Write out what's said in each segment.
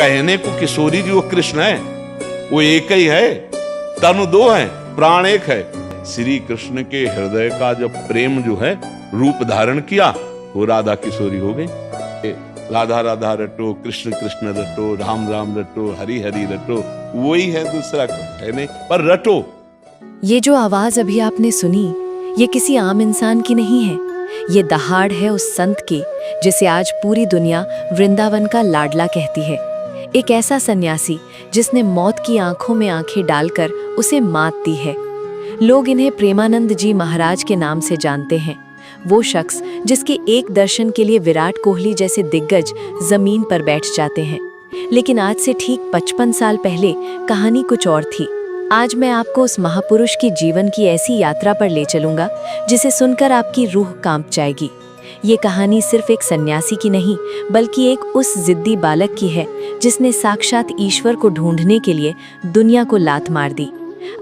कहने को किशोरी जी वो कृष्ण है, वो एक ही है, तनु दो है, प्राण एक है। श्री कृष्ण के हृदय का जब प्रेम जो है रूप धारण किया, वो राधा किशोरी हो गई। राधा राधा रटो, कृष्ण कृष्ण रटो, राम राम रटो, हरि हरि रटो, वही है, दूसरा है नहीं, पर रटो। ये जो आवाज अभी आपने सुनी, ये किसी आम इंसान की नहीं है। ये दहाड़ है उस संत की जिसे आज पूरी दुनिया वृंदावन का लाडला कहती है। एक ऐसा सन्यासी जिसने मौत की आंखों में आंखें डालकर उसे मात दी है। लोग इन्हें प्रेमानंद जी महाराज के नाम से जानते हैं। वो शख्स जिसके एक दर्शन के लिए विराट कोहली जैसे दिग्गज जमीन पर बैठ जाते हैं। लेकिन आज से ठीक 55 साल पहले कहानी कुछ और थी। आज मैं आपको उस महापुरुष की जीवन की ऐसी यात्रा पर ले चलूंगा जिसे सुनकर आपकी रूह कांप जाएगी। ये कहानी सिर्फ एक सन्यासी की नहीं, बल्कि एक उस जिद्दी बालक की है जिसने साक्षात ईश्वर को ढूंढने के लिए दुनिया को लात मार दी।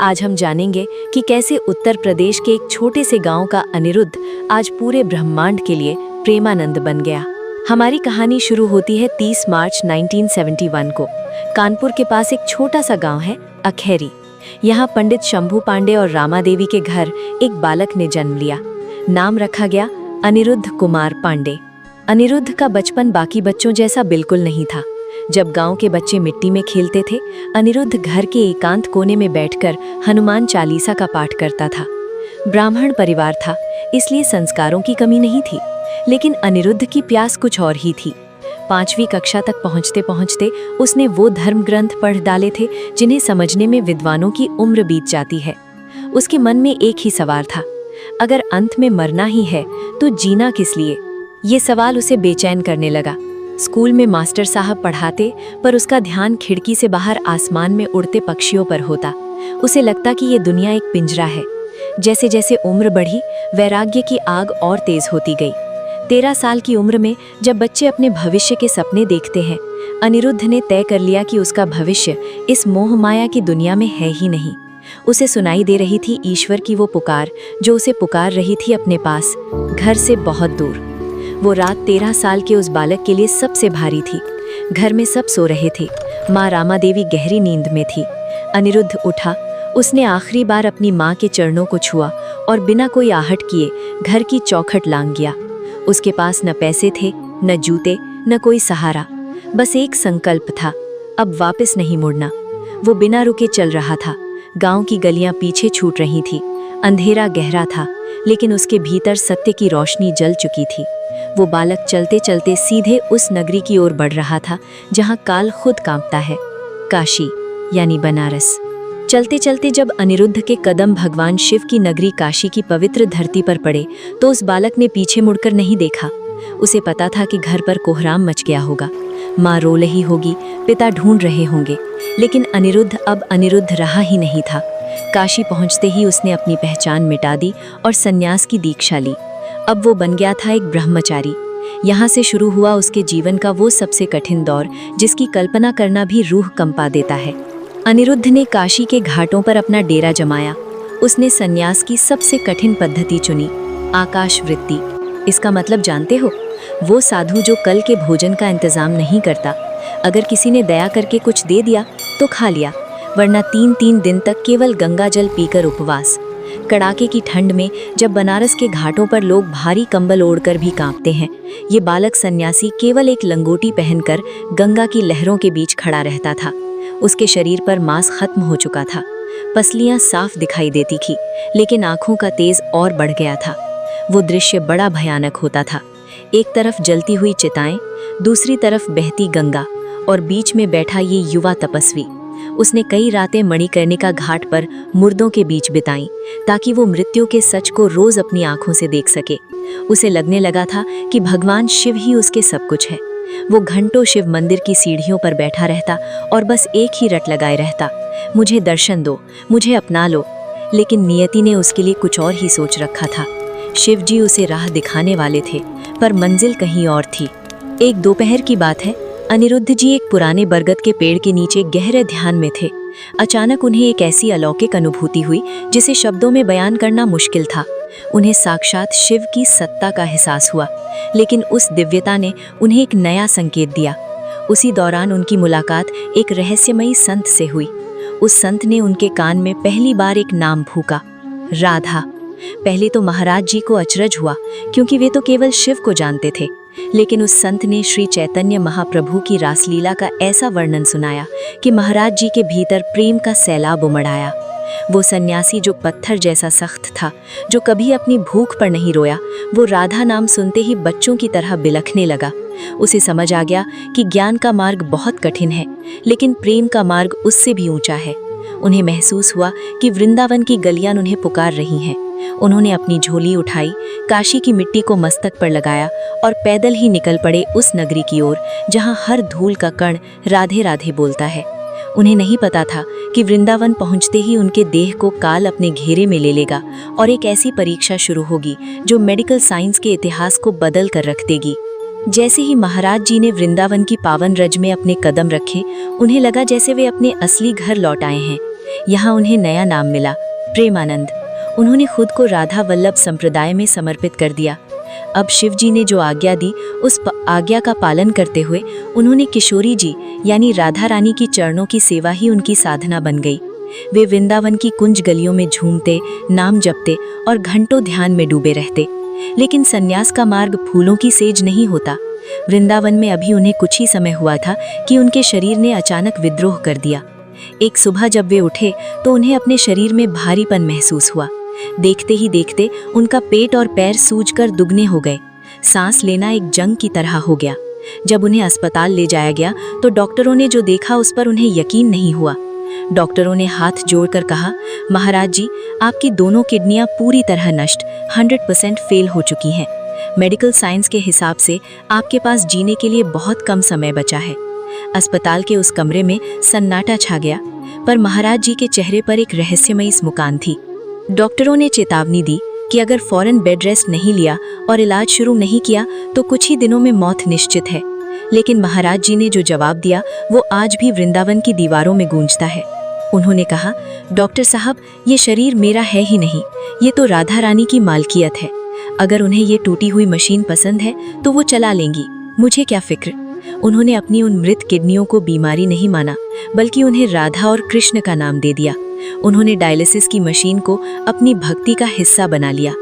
आज हम जानेंगे कि कैसे उत्तर प्रदेश के एक छोटे से गांव का अनिरुद्ध आज पूरे ब्रह्मांड के लिए प्रेमानंद बन गया। हमारी कहानी शुरू होती है 30 मार्च 1971 को। कानपुर के पास एक छोटा सा गांव है अखेरी। यहाँ पंडित शंभू पांडे और रामा देवी के घर एक बालक ने जन्म लिया। नाम रखा गया अनिरुद्ध कुमार पांडे। अनिरुद्ध का बचपन बाकी बच्चों जैसा बिल्कुल नहीं था। जब गांव के बच्चे मिट्टी में खेलते थे, अनिरुद्ध घर के एकांत कोने में बैठकर हनुमान चालीसा का पाठ करता था। ब्राह्मण परिवार था, इसलिए संस्कारों की कमी नहीं थी, लेकिन अनिरुद्ध की प्यास कुछ और ही थी। 5वीं कक्षा तक पहुंचते पहुंचते उसने वो धर्म ग्रंथ पढ़ डाले थे जिन्हें समझने में विद्वानों की उम्र बीत जाती है। उसके मन में एक ही सवाल था, अगर अंत में मरना ही है तो जीना किस लिए? ये सवाल उसे बेचैन करने लगा। स्कूल में मास्टर साहब पढ़ाते, पर उसका ध्यान खिड़की से बाहर आसमान में उड़ते पक्षियों पर होता। उसे लगता कि ये दुनिया एक पिंजरा है। जैसे जैसे उम्र बढ़ी, वैराग्य की आग और तेज होती गई। 13 साल की उम्र में जब बच्चे अपने भविष्य के सपने देखते हैं, अनिरुद्ध ने तय कर लिया कि उसका भविष्य इस मोह माया की दुनिया में है ही नहीं। उसे सुनाई दे रही थी ईश्वर की वो पुकार, जो उसे पुकार रही थी अपने पास, घर से बहुत दूर। वो रात 13 साल के उस बालक के लिए सबसे भारी थी। घर में सब सो रहे थे। माँ रामा देवी गहरी नींद में थी। अनिरुद्ध उठा। उसने आखिरी बार अपनी माँ के चरणों को छुआ और बिना कोई आहट किए घर की चौखट लांघ गया। उसके पास न पैसे थे, न जूते, न कोई सहारा। बस एक संकल्प था, अब वापस नहीं मुड़ना। वो बिना रुके चल रहा था। गांव की गलियां पीछे छूट रही थी। अंधेरा गहरा था, लेकिन उसके भीतर सत्य की रोशनी जल चुकी थी। वो बालक चलते चलते सीधे उस नगरी की ओर बढ़ रहा था जहां काल खुद कांपता है, काशी यानी बनारस। चलते चलते जब अनिरुद्ध के कदम भगवान शिव की नगरी काशी की पवित्र धरती पर पड़े, तो उस बालक ने पीछे मुड़कर नहीं देखा। उसे पता था कि घर पर कोहराम मच गया होगा, माँ रो रही होगी, पिता ढूंढ रहे होंगे, लेकिन अनिरुद्ध अब अनिरुद्ध रहा ही नहीं था। काशी पहुंचते ही उसने अपनी पहचान मिटा दी और सन्यास की दीक्षा ली। अब वो बन गया था एक ब्रह्मचारी। यहाँ से शुरू हुआ उसके जीवन का वो सबसे कठिन दौर जिसकी कल्पना करना भी रूह कंपा देता है। अनिरुद्ध ने काशी के घाटों पर अपना डेरा जमाया। उसने सन्यास की सबसे कठिन पद्धति चुनी, आकाश वृत्ति। इसका मतलब जानते हो? वो साधु जो कल के भोजन का इंतजाम नहीं करता। अगर किसी ने दया करके कुछ दे दिया तो खा लिया, वरना 3-3 दिन तक केवल गंगा जल पीकर उपवास। कड़ाके की ठंड में जब बनारस के घाटों पर लोग भारी कंबल ओढ़कर भी कांपते हैं, ये बालक सन्यासी केवल एक लंगोटी पहनकर गंगा की लहरों के बीच खड़ा रहता था। उसके शरीर पर मांस खत्म हो चुका था। पसलियां साफ दिखाई देती थी, लेकिन आंखों का तेज और बढ़ गया था। वो दृश्य बड़ा भयानक होता था। एक तरफ जलती हुई चिताएं, दूसरी तरफ बहती गंगा और बीच में बैठा ये युवा तपस्वी। उसने कई रातें मणिकर्णिका घाट पर मुर्दों के बीच बिताईं, ताकि वो मृत्यु के सच को रोज अपनी आंखों से देख सके। उसे लगने लगा था कि भगवान शिव ही उसके सब कुछ है। वो घंटों शिव मंदिर की सीढ़ियों पर बैठा रहता और बस एक ही रट लगाए रहता, मुझे दर्शन दो, मुझे अपना लो। लेकिन नियति ने उसके लिए कुछ और ही सोच रखा था। शिव जी उसे राह दिखाने वाले थे, पर मंजिल कहीं और थी। एक दोपहर की बात है। अनिरुद्ध जी एक पुराने बरगद के पेड़ के नीचे गहरे ध्यान में थे। अचानक उन्हें एक ऐसी अलौकिक अनुभूति हुई जिसे शब्दों में बयान करना मुश्किल था। उन्हें साक्षात शिव की सत्ता का एहसास हुआ, लेकिन उस दिव्यता ने उन्हें एक नया संकेत दिया। उसी दौरान उनकी मुलाकात एक रहस्यमयी संत से हुई। उस संत ने उनके कान में पहली बार एक नाम फूंका, राधा। पहले तो महाराज जी को अचरज हुआ, क्योंकि वे तो केवल शिव को जानते थे। लेकिन उस संत ने श्री चैतन्य महाप्रभु की रासलीला का ऐसा वर्णन सुनाया कि महाराज जी के भीतर प्रेम का सैलाब उमड़ आया। वो सन्यासी जो पत्थर जैसा सख्त था, जो कभी अपनी भूख पर नहीं रोया, वो राधा नाम सुनते ही बच्चों की तरह बिलखने लगा। उसे समझ आ गया कि ज्ञान का मार्ग बहुत कठिन है, लेकिन प्रेम का मार्ग उससे भी ऊंचा है। उन्हें महसूस हुआ कि वृंदावन की गलियां उन्हें पुकार रही हैं। उन्होंने अपनी झोली उठाई, काशी की मिट्टी को मस्तक पर लगाया और पैदल ही निकल पड़े उस नगरी की ओर जहां हर धूल का कण राधे राधे बोलता है। उन्हें नहीं पता था कि वृंदावन पहुंचते ही उनके देह को काल अपने घेरे में ले लेगा और एक ऐसी परीक्षा शुरू होगी जो मेडिकल साइंस के इतिहास को बदल कर रख देगी। जैसे ही महाराज जी ने वृंदावन की पावन रज में अपने कदम रखे, उन्हें लगा जैसे वे अपने असली घर लौट आए हैं। यहाँ उन्हें नया नाम मिला, प्रेमानंद। उन्होंने खुद को राधा वल्लभ संप्रदाय में समर्पित कर दिया। अब शिव जी ने जो आज्ञा दी, उस आज्ञा का पालन करते हुए उन्होंने किशोरी जी यानी राधा रानी की चरणों की सेवा ही उनकी साधना बन गई। वे वृंदावन की कुंज गलियों में झूमते, नाम जपते और घंटों ध्यान में डूबे रहते। लेकिन सन्यास का मार्ग फूलों की सेज नहीं होता। वृंदावन में अभी उन्हें कुछ ही समय हुआ था कि उनके शरीर ने अचानक विद्रोह कर दिया। एक सुबह जब वे उठे तो उन्हें अपने शरीर में भारीपन महसूस हुआ। देखते ही देखते उनका पेट और पैर सूजकर दुगने हो गए। सांस लेना एक जंग की तरह हो गया। जब उन्हें अस्पताल ले जाया गया तो डॉक्टरों ने जो देखा उस पर उन्हें यकीन नहीं हुआ। डॉक्टरों ने हाथ जोड़कर कहा, महाराज जी, आपकी दोनों किडनियां पूरी तरह नष्ट, 100% फेल हो चुकी हैं। मेडिकल साइंस के हिसाब से आपके पास जीने के लिए बहुत कम समय बचा है। अस्पताल के उस कमरे में सन्नाटा छा गया, पर महाराज जी के चेहरे पर एक रहस्यमयी मुस्कान थी। डॉक्टरों ने चेतावनी दी कि अगर फौरन बेड रेस्ट नहीं लिया और इलाज शुरू नहीं किया तो कुछ ही दिनों में मौत निश्चित है। लेकिन महाराज जी ने जो जवाब दिया वो आज भी वृंदावन की दीवारों में गूंजता है। उन्होंने कहा, डॉक्टर साहब, ये शरीर मेरा है ही नहीं, ये तो राधा रानी की मालकियत है। अगर उन्हें ये टूटी हुई मशीन पसंद है तो वो चला लेंगी, मुझे क्या फिक्र। उन्होंने अपनी उन मृत किडनियों को बीमारी नहीं माना, बल्कि उन्हें राधा और कृष्ण का नाम दे दिया। उन्होंने डायलिसिस की मशीन को अपनी भक्ति का हिस्सा बना लिया।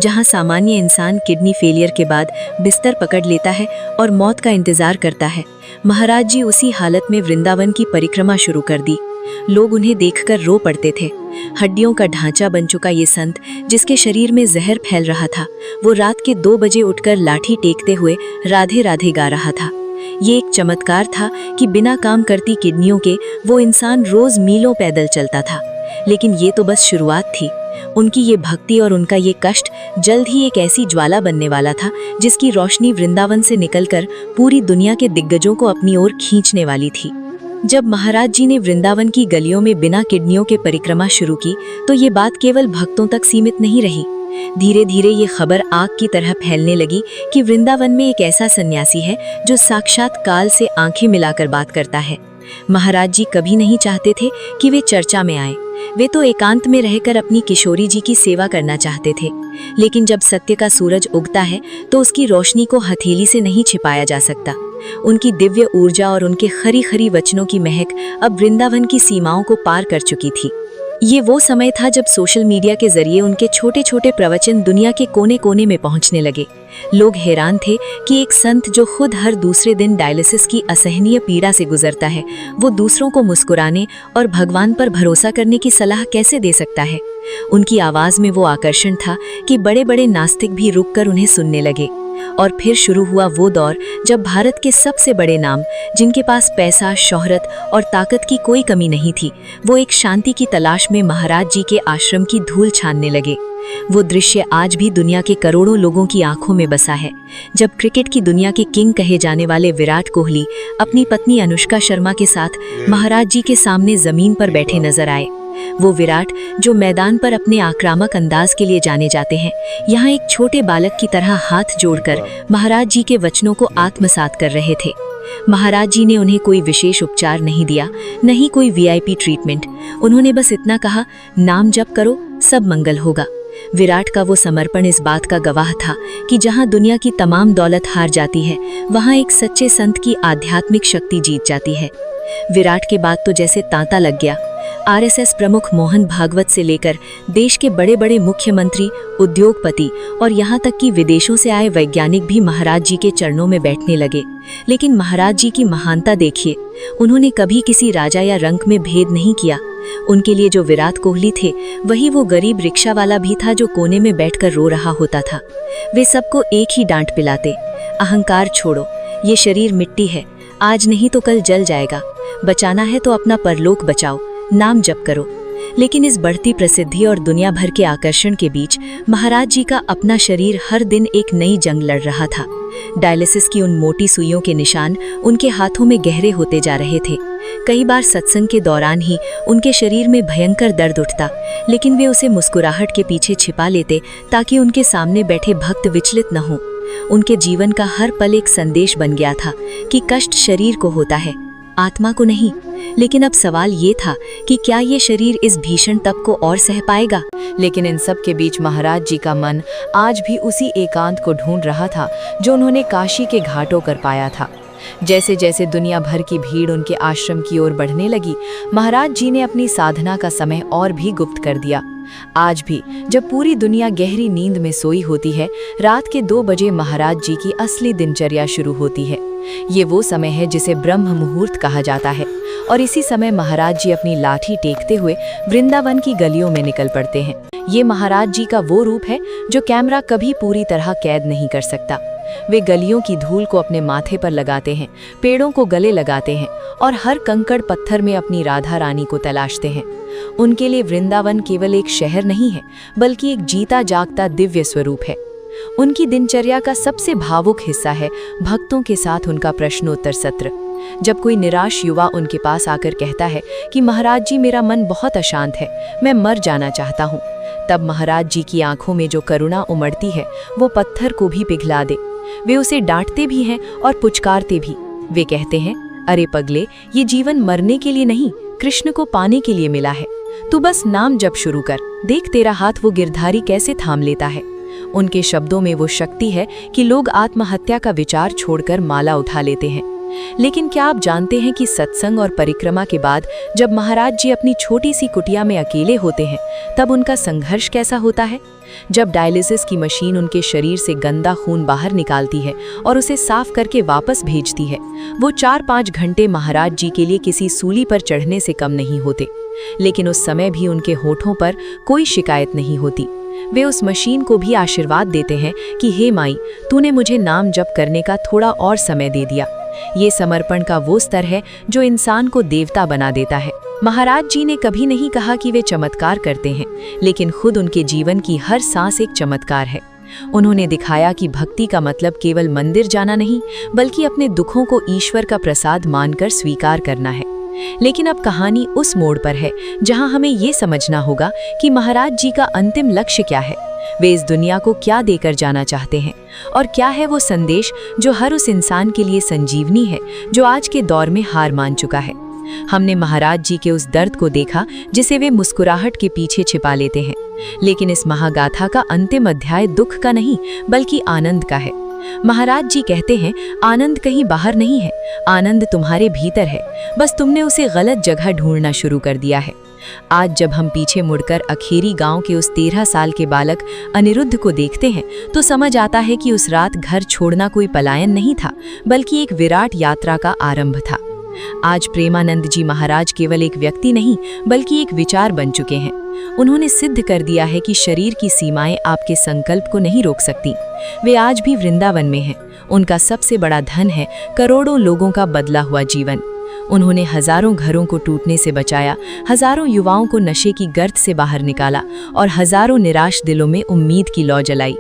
जहां सामान्य इंसान किडनी फेलियर के बाद बिस्तर पकड़ लेता है और मौत का इंतजार करता है, महाराज जी उसी हालत में वृंदावन की परिक्रमा शुरू कर दी। लोग उन्हें देखकर रो पड़ते थे। हड्डियों का ढांचा बन चुका ये संत, जिसके शरीर में जहर फैल रहा था, वो रात के 2 बजे उठकर लाठी टेकते हुए राधे राधे गा रहा था। ये एक चमत्कार था कि बिना काम करती किडनियों के वो इंसान रोज मीलों पैदल चलता था। लेकिन ये तो बस शुरुआत थी। उनकी ये भक्ति और उनका ये कष्ट जल्द ही एक ऐसी ज्वाला बनने वाला था जिसकी रोशनी वृंदावन से निकलकर पूरी दुनिया के दिग्गजों को अपनी ओर खींचने वाली थी। जब महाराज जी ने वृंदावन की गलियों में बिना किडनियों के परिक्रमा शुरू की तो ये बात केवल भक्तों तक सीमित नहीं रही। धीरे धीरे ये खबर आग की तरह फैलने लगी कि वृंदावन में एक ऐसा सन्यासी है जो साक्षात काल से आंखें मिलाकर बात करता है। महाराज जी कभी नहीं चाहते थे कि वे चर्चा में आए। वे तो एकांत में रहकर अपनी किशोरी जी की सेवा करना चाहते थे। लेकिन जब सत्य का सूरज उगता है तो उसकी रोशनी को हथेली से नहीं छिपाया जा सकता। उनकी दिव्य ऊर्जा और उनके खरी खरी वचनों की महक अब वृंदावन की सीमाओं को पार कर चुकी थी। ये वो समय था जब सोशल मीडिया के जरिए उनके छोटे छोटे प्रवचन दुनिया के कोने कोने में पहुंचने लगे। लोग हैरान थे कि एक संत जो खुद हर दूसरे दिन डायलिसिस की असहनीय पीड़ा से गुजरता है, वो दूसरों को मुस्कुराने और भगवान पर भरोसा करने की सलाह कैसे दे सकता है। उनकी आवाज में वो आकर्षण था कि बड़े बड़े नास्तिक भी रुककर उन्हें सुनने लगे। और फिर शुरू हुआ वो दौर जब भारत के सबसे बड़े नाम, जिनके पास पैसा, शोहरत और ताकत की कोई कमी नहीं थी, वो एक शांति की तलाश में महाराज जी के आश्रम की धूल छानने लगे। वो दृश्य आज भी दुनिया के करोड़ों लोगों की आंखों में बसा है। जब क्रिकेट की दुनिया के किंग कहे जाने वाले विराट कोहली अपनी पत्नी अनुष्का शर्मा के साथ महाराज जी के सामने जमीन पर बैठे नजर आए। वो विराट जो मैदान पर अपने आक्रामक अंदाज के लिए जाने जाते हैं, यहाँ एक छोटे बालक की तरह हाथ जोड़कर महाराज जी के वचनों को आत्मसात कर रहे थे। महाराज जी ने उन्हें कोई विशेष उपचार नहीं दिया, न ही कोई VIP ट्रीटमेंट। उन्होंने बस इतना कहा, नाम जप करो, सब मंगल होगा। विराट का वो समर्पण इस बात का गवाह था कि जहाँ दुनिया की तमाम दौलत हार जाती है, वहाँ एक सच्चे संत की आध्यात्मिक शक्ति जीत जाती है। विराट के बाद तो जैसे तांता लग गया। आरएसएस प्रमुख मोहन भागवत से लेकर देश के बड़े बड़े मुख्यमंत्री, उद्योगपति और यहाँ तक कि विदेशों से आए वैज्ञानिक भी महाराज जी के चरणों में बैठने लगे। लेकिन महाराज जी की महानता देखिए, उन्होंने कभी किसी राजा या रंक में भेद नहीं किया। उनके लिए जो विराट कोहली थे, वही वो गरीब रिक्शा वाला भी था जो कोने में बैठकर रो रहा होता था। वे सबको एक ही डांट पिलाते, अहंकार छोड़ो, ये शरीर मिट्टी है, आज नहीं तो कल जल जाएगा, बचाना है तो अपना परलोक बचाओ, नाम जप करो। लेकिन इस बढ़ती प्रसिद्धि और दुनिया भर के आकर्षण के बीच महाराज जी का अपना शरीर हर दिन एक नई जंग लड़ रहा था। डायलिसिस की उन मोटी सुइयों के निशान उनके हाथों में गहरे होते जा रहे थे। कई बार सत्संग के दौरान ही उनके शरीर में भयंकर दर्द उठता, लेकिन वे उसे मुस्कुराहट के पीछे छिपा लेते ताकि उनके सामने बैठे भक्त विचलित न हो। उनके जीवन का हर पल एक संदेश बन गया था कि कष्ट शरीर को होता है, आत्मा को नहीं। लेकिन अब सवाल ये था कि क्या ये शरीर इस भीषण तप को और सह पाएगा। लेकिन इन सब के बीच महाराज जी का मन आज भी उसी एकांत को ढूंढ रहा था जो उन्होंने काशी के घाटों कर पाया था। जैसे जैसे दुनिया भर की भीड़ उनके आश्रम की ओर बढ़ने लगी, महाराज जी ने अपनी साधना का समय और भी गुप्त कर दिया। आज भी जब पूरी दुनिया गहरी नींद में सोई होती है, रात के 2 बजे महाराज जी की असली दिनचर्या शुरू होती है। ये वो समय है जिसे ब्रह्म मुहूर्त कहा जाता है और इसी समय महाराज जी अपनी लाठी टेकते हुए वृंदावन की गलियों में निकल पड़ते हैं। ये महाराज जी का वो रूप है जो कैमरा कभी पूरी तरह कैद नहीं कर सकता। वे गलियों की धूल को अपने माथे पर लगाते हैं, पेड़ों को गले लगाते हैं और हर कंकड़ पत्थर में अपनी राधा रानी को तलाशते हैं। उनके लिए वृंदावन केवल एक शहर नहीं है, बल्कि एक जीता जागता दिव्य स्वरूप है। उनकी दिनचर्या का सबसे भावुक हिस्सा है भक्तों के साथ उनका प्रश्नोत्तर सत्र। जब कोई निराश युवा उनके पास आकर कहता है कि महाराज जी, मेरा मन बहुत अशांत है, मैं मर जाना चाहता हूँ, तब महाराज जी की आंखों में जो करुणा उमड़ती है वो पत्थर को भी पिघला दे। वे उसे डांटते भी हैं और पुचकारते भी। वे कहते हैं, अरे पगले, ये जीवन मरने के लिए नहीं, कृष्ण को पाने के लिए मिला है। तू बस नाम जप शुरू कर, देख तेरा हाथ वो गिरधारी कैसे थाम लेता है। उनके शब्दों में वो शक्ति है कि लोग आत्महत्या का विचार छोड़कर माला उठा लेते हैं। लेकिन क्या आप जानते हैं कि सत्संग और परिक्रमा के बाद जब महाराज जी अपनी छोटी सी कुटिया में अकेले होते हैं, तब उनका संघर्ष कैसा होता है। जब डायलिसिस की मशीन उनके शरीर से गंदा खून बाहर निकालती है और उसे साफ करके वापस भेजती है, वो 4-5 घंटे महाराज जी के लिए किसी सूली पर चढ़ने से कम नहीं होते। लेकिन उस समय भी उनके होठों पर कोई शिकायत नहीं होती। वे उस मशीन को भी आशीर्वाद देते हैं कि हे माई, तूने मुझे नाम जप करने का थोड़ा और समय दे दिया। ये समर्पण का वो स्तर है जो इंसान को देवता बना देता है। महाराज जी ने कभी नहीं कहा कि वे चमत्कार करते हैं, लेकिन खुद उनके जीवन की हर सांस एक चमत्कार है। उन्होंने दिखाया कि भक्ति का मतलब केवल मंदिर जाना नहीं, बल्कि अपने दुखों को ईश्वर का प्रसाद मानकर स्वीकार करना है। लेकिन अब कहानी उस मोड़ पर है जहां हमें ये समझना होगा कि महाराज जी का अंतिम लक्ष्य क्या है। वे इस दुनिया को क्या देकर जाना चाहते हैं और क्या है वो संदेश जो हर उस इंसान के लिए संजीवनी है जो आज के दौर में हार मान चुका है। हमने महाराज जी के उस दर्द को देखा जिसे वे मुस्कुराहट के पीछे छिपा लेते हैं, लेकिन इस महागाथा का अंतिम अध्याय दुख का नहीं बल्कि आनंद का है। महाराज जी कहते हैं, आनंद कहीं बाहर नहीं है, आनंद तुम्हारे भीतर है, बस तुमने उसे गलत जगह ढूंढना शुरू कर दिया है। आज जब हम पीछे मुड़कर अखेरी गांव के उस 13 साल के बालक अनिरुद्ध को देखते हैं तो समझ आता है कि उस रात घर छोड़ना कोई पलायन नहीं था, बल्कि एक विराट यात्रा का आरंभ था। आज प्रेमानंद जी महाराज केवल एक व्यक्ति नहीं बल्कि एक विचार बन चुके हैं। उन्होंने सिद्ध कर दिया है कि शरीर की सीमाएं आपके संकल्प को नहीं रोक सकती। वे आज भी वृंदावन में हैं। उनका सबसे बड़ा धन है करोड़ों लोगों का बदला हुआ जीवन। उन्होंने हजारों घरों को टूटने से बचाया, हजारों युवाओं को नशे की गर्त से बाहर निकाला और हजारों निराश दिलों में उम्मीद की लौ जलाई।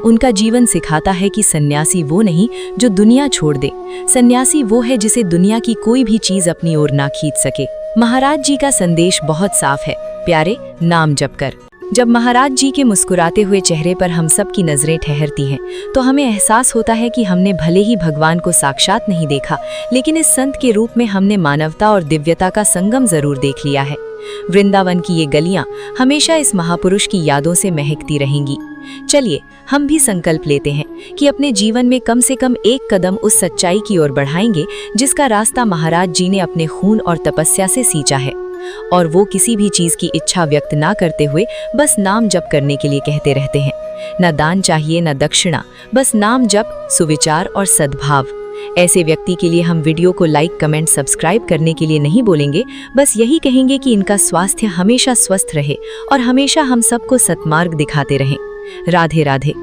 उनका जीवन सिखाता है कि सन्यासी वो नहीं जो दुनिया छोड़ दे, सन्यासी वो है जिसे दुनिया की कोई भी चीज अपनी ओर ना खींच सके। महाराज जी का संदेश बहुत साफ है, प्यारे, नाम जप कर। जब महाराज जी के मुस्कुराते हुए चेहरे पर हम सब की नजरें ठहरती हैं, तो हमें एहसास होता है कि हमने भले ही भगवान को साक्षात नहीं देखा, लेकिन इस संत के रूप में हमने मानवता और दिव्यता का संगम जरूर देख लिया है। वृंदावन की ये गलियां हमेशा इस महापुरुष की यादों से महकती रहेंगी। चलिए हम भी संकल्प लेते हैं कि अपने जीवन में कम से कम एक कदम उस सच्चाई की ओर बढ़ाएंगे जिसका रास्ता महाराज जी ने अपने खून और तपस्या से सींचा है। और वो किसी भी चीज की इच्छा व्यक्त ना करते हुए बस नाम जप करने के लिए कहते रहते हैं। न दान चाहिए न दक्षिणा, बस नाम जप, सुविचार और सद्भाव। ऐसे व्यक्ति के लिए हम वीडियो को लाइक, कमेंट, सब्सक्राइब करने के लिए नहीं बोलेंगे, बस यही कहेंगे कि इनका स्वास्थ्य हमेशा स्वस्थ रहे और हमेशा हम सबको सत्मार्ग दिखाते रहें। राधे राधे।